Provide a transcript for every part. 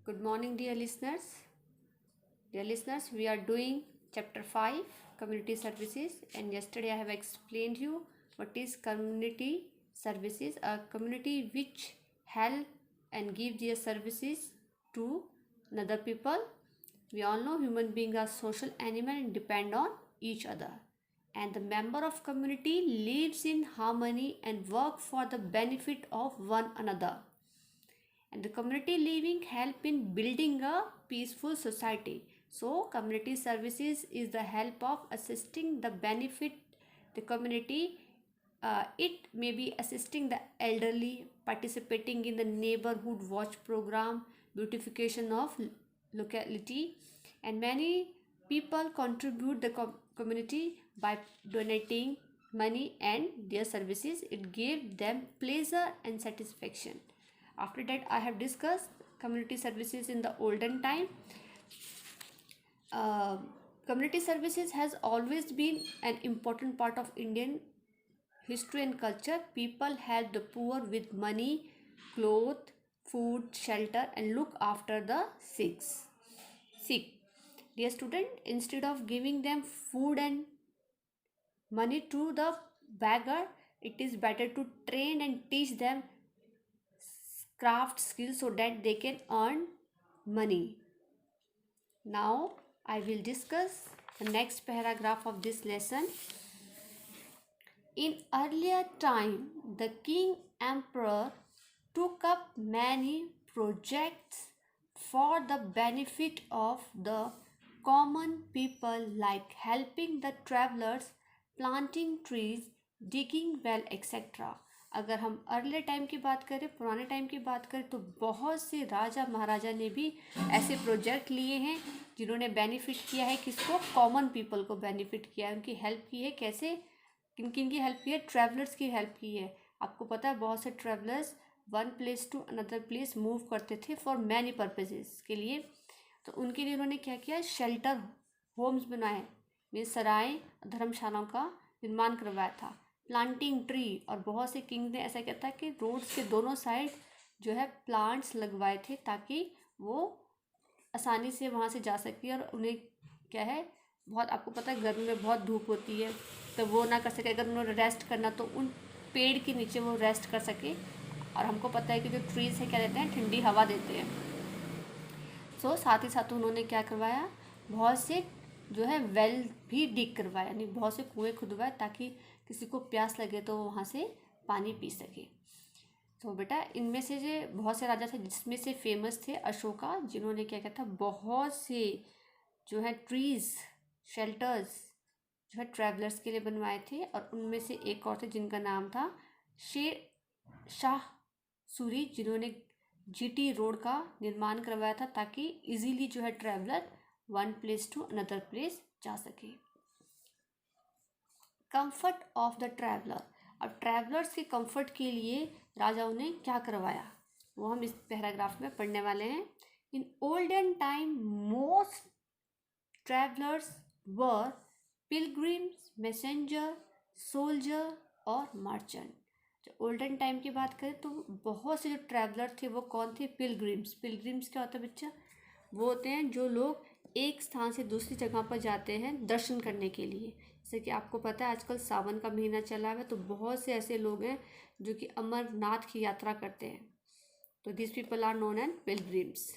Good morning, dear listeners. Dear listeners, we are doing chapter 5 community services, and yesterday I have explained you what is community services, a community which help and give their services to another people. We all know human beings are social animal and depend on each other, and the member of community lives in harmony and work for the benefit of one another, and the community living help in building a peaceful society. So community services is the help of assisting the benefit the community. It may be assisting the elderly, participating in the neighborhood watch program, beautification of locality, and many people contribute the community by donating money and their services. It gave them pleasure and satisfaction. After that, I have discussed community services in the olden time. uh, Community services has always been an important part of Indian history and culture. People help the poor with money, clothes, food, shelter, and look after the sick. Dear student, instead of giving them food and money to the beggar, it is better to train and teach them craft skills so that they can earn money. Now I will discuss the next paragraph of this lesson. In earlier time, the king emperor took up many projects for the benefit of the common people, like helping the travelers, planting trees, digging well, etc. अगर हम early time की बात करें, पुराने time की बात करें, तो बहुत से राजा महाराजा ने भी ऐसे प्रोजेक्ट लिए हैं जिन्होंने बेनिफिट किया है किसको, कॉमन पीपल को बेनिफिट किया है, उनकी हेल्प की है। कैसे, किन किन की हेल्प की है, ट्रैवलर्स की हेल्प की है। आपको पता है बहुत से travellers one place to another place move करते थे फॉर मैनी पर्पजेस के लिए, तो उनके लिए उन्होंने क्या किया, शेल्टर होम्स बनाए, मीन सराय धर्मशालाओं का निर्माण करवाया था। प्लांटिंग ट्री, और बहुत से किंग ने ऐसा किया था कि रोड्स के दोनों साइड जो है प्लांट्स लगवाए थे ताकि वो आसानी से वहाँ से जा सके, और उन्हें क्या है, बहुत आपको पता है गर्मी में बहुत धूप होती है, तो वो ना कर सके, अगर उन्होंने रेस्ट करना तो उन पेड़ के नीचे वो रेस्ट कर सके। और हमको पता है कि जो ट्रीज़ है क्या देते हैं, ठंडी हवा देते हैं। सो साथ ही साथ उन्होंने क्या करवाया, बहुत से जो है वेल भी डिग करवाया, यानी बहुत से कुएँ खुदवाए ताकि किसी को प्यास लगे तो वो वहाँ से पानी पी सके। तो बेटा इनमें से जो बहुत से राजा थे, जिसमें से फेमस थे अशोका, जिन्होंने क्या किया था, बहुत से जो है ट्रीज़, शेल्टर्स जो है ट्रैवलर्स के लिए बनवाए थे। और उनमें से एक और थे जिनका नाम था शेर शाह सूरी, जिन्होंने जीटी रोड का निर्माण करवाया था ताकि इजीली जो है traveller one place to another place जा सके। कंफर्ट ऑफ द ट्रैवलर, अब ट्रैवलर्स के कंफर्ट के लिए राजाओं ने क्या करवाया वो हम इस पैराग्राफ में पढ़ने वाले हैं। In olden time most travellers were pilgrims, messenger, soldier और मर्चेंट। जो ओल्डन टाइम की बात करें तो बहुत से जो ट्रैवलर थे वो कौन थे, पिलग्रिम्स। पिलग्रिम्स क्या होता है बच्चा, वो होते हैं जो लोग एक स्थान से दूसरी जगह पर जाते हैं दर्शन करने के लिए। जैसे कि आपको पता है आजकल सावन का महीना चला है, तो बहुत से ऐसे लोग हैं जो कि अमरनाथ की यात्रा करते हैं, तो this people are known and pilgrims.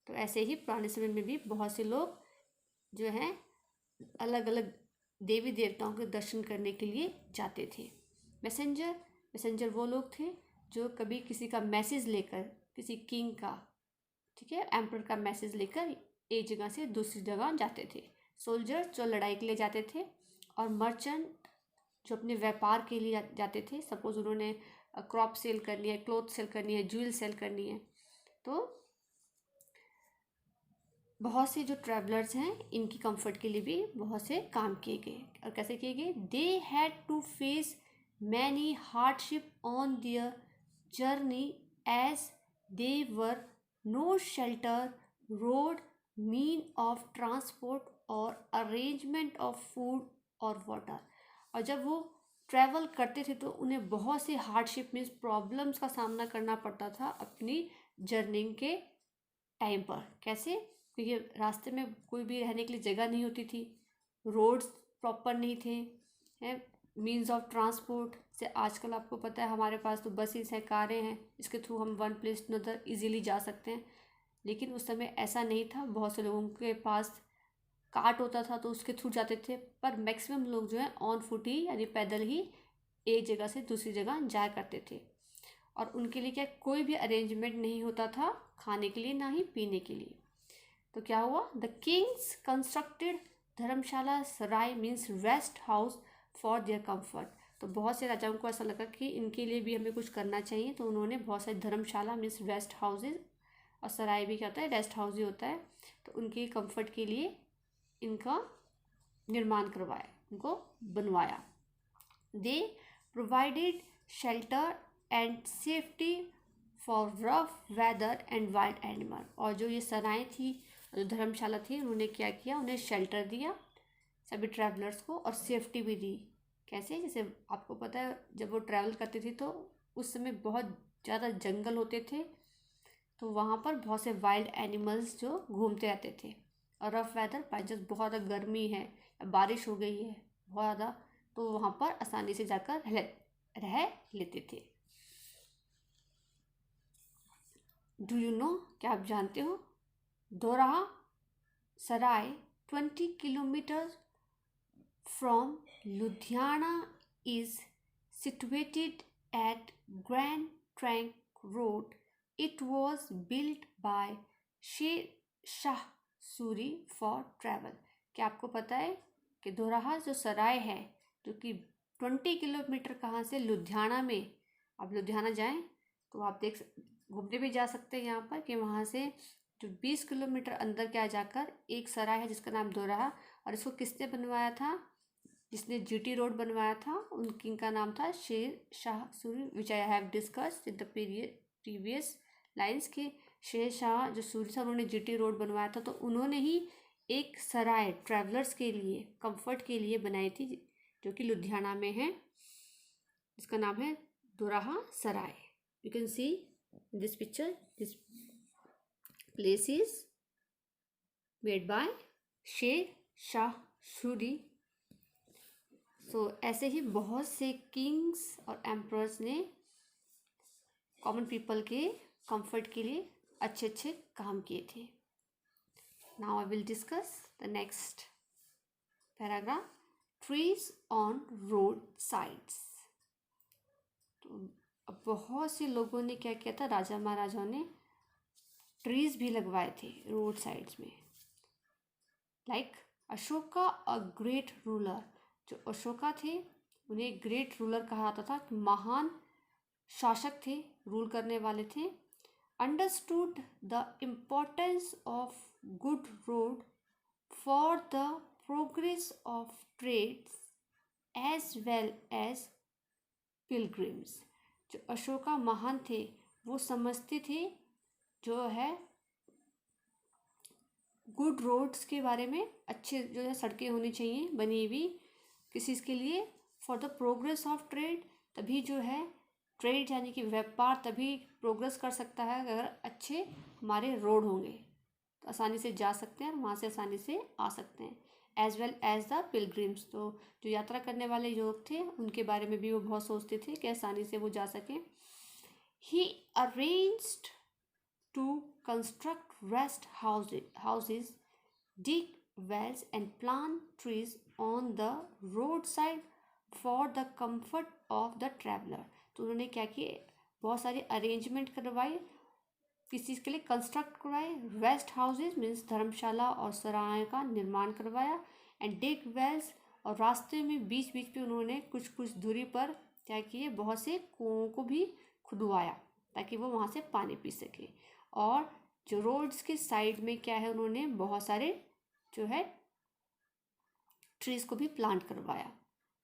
तो ऐसे ही पुराने समय में भी बहुत से लोग जो हैं अलग अलग देवी देवताओं के दर्शन करने के लिए जाते थे। मैसेंजर, मैसेंजर वो लोग थे जो कभी किसी का मैसेज लेकर, किसी किंग का, ठीक है, एम्परर का मैसेज लेकर एक जगह से दूसरी जगह जाते थे। सोल्जर जो लड़ाई के लिए जाते थे, और मर्चेंट जो अपने व्यापार के लिए जाते थे। सपोज उन्होंने क्रॉप सेल करनी है, क्लोथ सेल करनी है, ज्वेल सेल करनी है, तो बहुत से जो ट्रैवलर्स हैं इनकी कंफर्ट के लिए भी बहुत से काम किए गए। और कैसे किए गए, they had to face many hardship on their journey as they were no shelter, road, mean of transport और अरेंजमेंट ऑफ फूड और वाटर। और जब वो ट्रैवल करते थे तो उन्हें बहुत से हार्डशिप मीन्स प्रॉब्लम्स का सामना करना पड़ता था अपनी जर्नी के टाइम पर। कैसे? क्योंकि रास्ते में कोई भी रहने के लिए जगह नहीं होती थी, रोड्स प्रॉपर नहीं थे, हैं मीन्स ऑफ ट्रांसपोर्ट से आजकल आपको पता है हमारे पास तो बसेस हैं, कारें हैं, इसके थ्रू हम one place to other easily जा सकते हैं। लेकिन उस समय ऐसा नहीं था, बहुत से लोगों के पास कार्ट होता था तो उसके थ्रू जाते थे, पर मैक्सिमम लोग जो है ऑन फुट ही यानी पैदल ही एक जगह से दूसरी जगह जाया करते थे। और उनके लिए क्या कोई भी अरेंजमेंट नहीं होता था खाने के लिए ना ही पीने के लिए। तो क्या हुआ, the Kings constructed Dharamshala Sarai means rest house for their comfort. तो बहुत से राजाओं को ऐसा लगा कि इनके लिए भी हमें कुछ करना चाहिए, तो उन्होंने बहुत सारी धर्मशाला मीन्स रेस्ट हाउसेज, और सराय भी क्या होता है, रेस्ट हाउस ही होता है, तो उनके कंफर्ट के लिए इनका निर्माण करवाया, उनको बनवाया। They provided shelter and safety for rough weather and wild animal. और जो ये सराय थी, जो धर्मशाला थी, उन्होंने क्या किया, उन्हें शेल्टर दिया सभी ट्रैवलर्स को, और सेफ्टी भी दी। कैसे? जैसे आपको पता है जब वो ट्रैवल करती थी तो उस समय बहुत ज़्यादा जंगल होते थे, तो वहाँ पर बहुत से वाइल्ड एनिमल्स जो घूमते रहते थे। और रफ वेदर बाई चांस बहुत ज़्यादा गर्मी है या बारिश हो गई है बहुत ज़्यादा, तो वहाँ पर आसानी से जाकर रह लेते थे। डू यू नो, क्या आप जानते हो, दोराहा सराय 20 kilometre from Ludhiana is situated at Grand Trunk Road. It was built by शेर शाह सूरी फॉर ट्रैवल। क्या आपको पता है कि दोराहा जो सराय है, जो कि 20 किलोमीटर कहाँ से, लुधियाना में। आप लुधियाना जाएं तो आप घूमने भी जा सकते हैं यहाँ पर, कि वहाँ से जो 20 किलोमीटर अंदर क्या जाकर एक सराय है जिसका नाम दोराहा। और इसको किसने बनवाया था? जिसने जीटी रोड बनवाया था, उन किंग का नाम था Sher Shah Suri, which I have discussed in the previous lines. के शेर शाह जो सूरी था, उन्होंने जीटी रोड बनवाया था, तो उन्होंने ही एक सराय ट्रैवलर्स के लिए कंफर्ट के लिए बनाई थी, जो कि लुधियाना में है, जिसका नाम है Doraha Sarai. You can see in this picture, this place is made by शेर शाह सूरी। ऐसे ही बहुत से किंग्स और एम्परर्स ने कॉमन पीपल के कंफर्ट के लिए अच्छे अच्छे काम किए थे। Now I will discuss the next paragraph, trees on road sides. तो अब बहुत से लोगों ने क्या किया था, राजा महाराजाओं ने ट्रीज भी लगवाए थे रोड साइड्स में। Like Ashoka a great ruler, जो अशोका थे उन्हें ग्रेट रूलर कहा जाता था, महान शासक थे, रूल करने वाले थे। Understood the importance of good road for the progress of trades as well as pilgrims. जो अशोका महान थे वो समझते थे जो है गुड रोड्स के बारे में, अच्छे जो है सड़कें होनी चाहिए बनी हुई, किस चीज़ के लिए, for the progress of trade. तभी जो है ट्रेड यानी कि व्यापार तभी प्रोग्रेस कर सकता है अगर अच्छे हमारे रोड होंगे, तो आसानी से जा सकते हैं और वहाँ से आसानी से आ सकते हैं। As well as the pilgrims, तो जो यात्रा करने वाले लोग थे उनके बारे में भी वो बहुत सोचते थे कि आसानी से वो जा सकें। ही arranged to construct rest houses, dig wells and plant trees on the roadside for the comfort of the traveler। तो उन्होंने क्या किए, बहुत सारे अरेंजमेंट करवाए, किस चीज़ के लिए, कंस्ट्रक्ट करवाए, रेस्ट हाउसेज मीन्स धर्मशाला और सराय का निर्माण करवाया, एंड डिग वेल्स, और रास्ते में बीच बीच पे उन्होंने कुछ कुछ दूरी पर क्या किए, बहुत से कुओं को भी खुदवाया ताकि वो वहाँ से पानी पी सके। और जो रोड्स के साइड में क्या है, उन्होंने बहुत सारे जो है ट्रीज को भी प्लांट करवाया,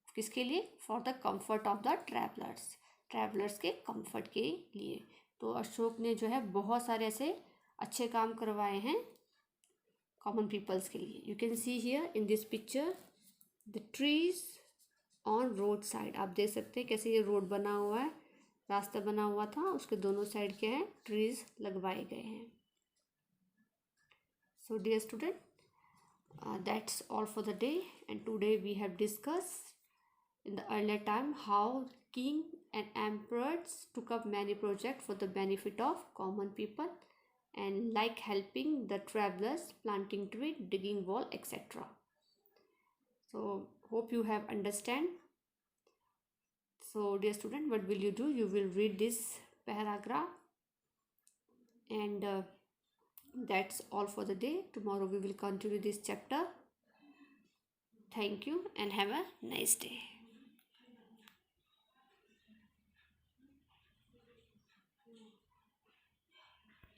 किसके लिए, for the comfort of the travellers के कंफर्ट के लिए। तो अशोक ने जो है बहुत सारे ऐसे अच्छे काम करवाए हैं कॉमन पीपल्स के लिए। You can see here in this picture the trees on road side. आप देख सकते हैं कैसे ये रोड बना हुआ है, रास्ता बना हुआ था, उसके दोनों साइड क्या है, ट्रीज लगवाए गए हैं। So dear student, that's all for the day, and today we have discussed in the earlier time how king and emperors took up many projects for the benefit of common people, and like helping the travelers, planting tree, digging wall, etc. So hope you have understand. So dear student, what will you do? You will read this paragraph, and that's all for the day. Tomorrow we will continue this chapter. Thank you and have a nice day.